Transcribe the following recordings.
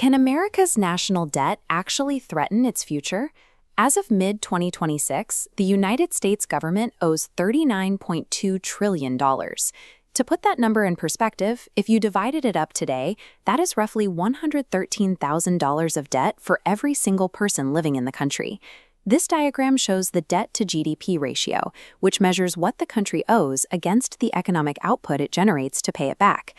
Can America's national debt actually threaten its future? As of mid-2026, the United States government owes $39.2 trillion. To put that number in perspective, if you divided it up today, that is roughly $113,000 of debt for every single person living in the country. This diagram shows the debt to GDP ratio, which measures what the country owes against the economic output it generates to pay it back.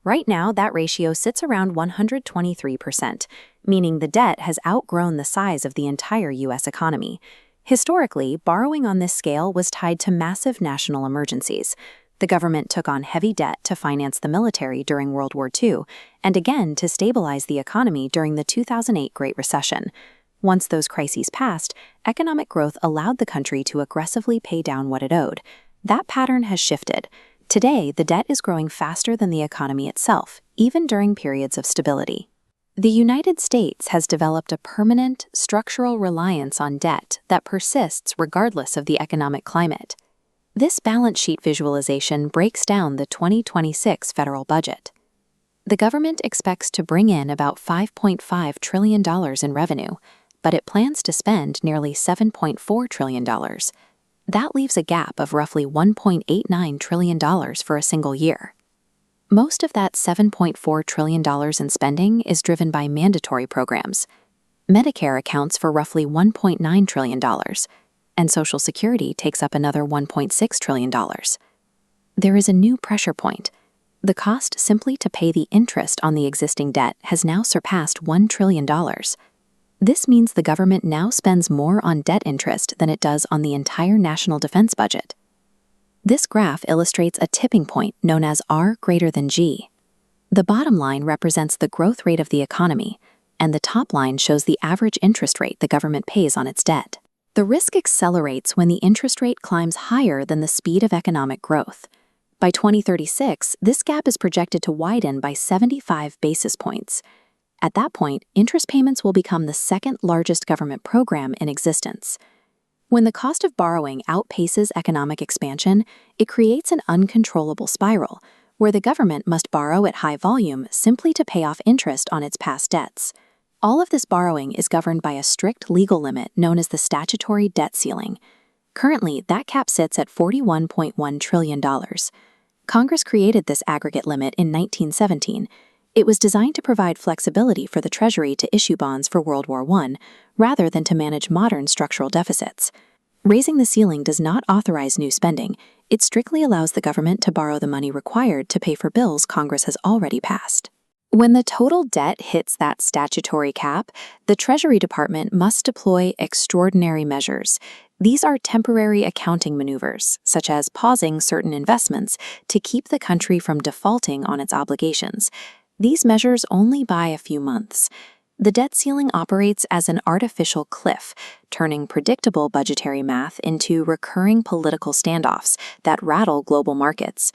Right now, that ratio sits around 123%, meaning the debt has outgrown the size of the entire U.S. economy. Historically, borrowing on this scale was tied to massive national emergencies. The government took on heavy debt to finance the military during World War II, and again to stabilize the economy during the 2008 Great Recession. Once those crises passed, economic growth allowed the country to aggressively pay down what it owed. That pattern has shifted. Today, the debt is growing faster than the economy itself, even during periods of stability. The United States has developed a permanent, structural reliance on debt that persists regardless of the economic climate. This balance sheet visualization breaks down the 2026 federal budget. The government expects to bring in about $5.5 trillion in revenue, but it plans to spend nearly $7.4 trillion. That leaves a gap of roughly $1.89 trillion for a single year. Most of that $7.4 trillion in spending is driven by mandatory programs. Medicare accounts for roughly $1.9 trillion, and Social Security takes up another $1.6 trillion. There is a new pressure point. The cost simply to pay the interest on the existing debt has now surpassed $1 trillion. This means the government now spends more on debt interest than it does on the entire national defense budget. This graph illustrates a tipping point known as R greater than G. The bottom line represents the growth rate of the economy, and the top line shows the average interest rate the government pays on its debt. The risk accelerates when the interest rate climbs higher than the speed of economic growth. By 2036, this gap is projected to widen by 75 basis points. At that point, interest payments will become the second largest government program in existence. When the cost of borrowing outpaces economic expansion, it creates an uncontrollable spiral, where the government must borrow at high volume simply to pay off interest on its past debts. All of this borrowing is governed by a strict legal limit known as the statutory debt ceiling. Currently, that cap sits at $41.1 trillion. Congress created this aggregate limit in 1917. It was designed to provide flexibility for the Treasury to issue bonds for World War I, rather than to manage modern structural deficits. Raising the ceiling does not authorize new spending. It strictly allows the government to borrow the money required to pay for bills Congress has already passed. When the total debt hits that statutory cap, the Treasury Department must deploy extraordinary measures. These are temporary accounting maneuvers, such as pausing certain investments to keep the country from defaulting on its obligations. These measures only buy a few months. The debt ceiling operates as an artificial cliff, turning predictable budgetary math into recurring political standoffs that rattle global markets.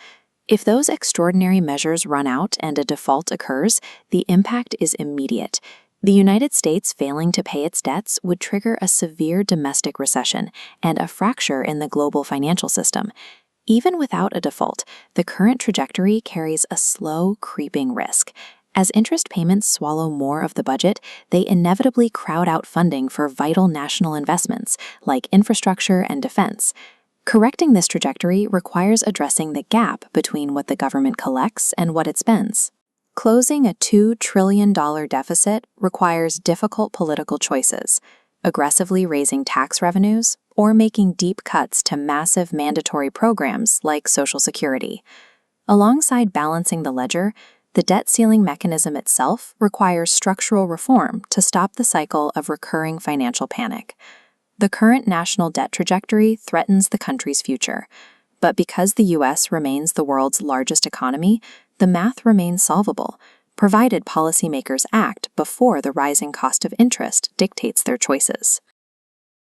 If those extraordinary measures run out and a default occurs, the impact is immediate. The United States failing to pay its debts would trigger a severe domestic recession and a fracture in the global financial system. Even without a default, the current trajectory carries a slow, creeping risk. As interest payments swallow more of the budget, they inevitably crowd out funding for vital national investments like infrastructure and defense. Correcting this trajectory requires addressing the gap between what the government collects and what it spends. Closing a $2 trillion deficit requires difficult political choices, aggressively raising tax revenues, or making deep cuts to massive mandatory programs like Social Security. Alongside balancing the ledger, the debt ceiling mechanism itself requires structural reform to stop the cycle of recurring financial panic. The current national debt trajectory threatens the country's future, but because the U.S. remains the world's largest economy, the math remains solvable, provided policymakers act before the rising cost of interest dictates their choices.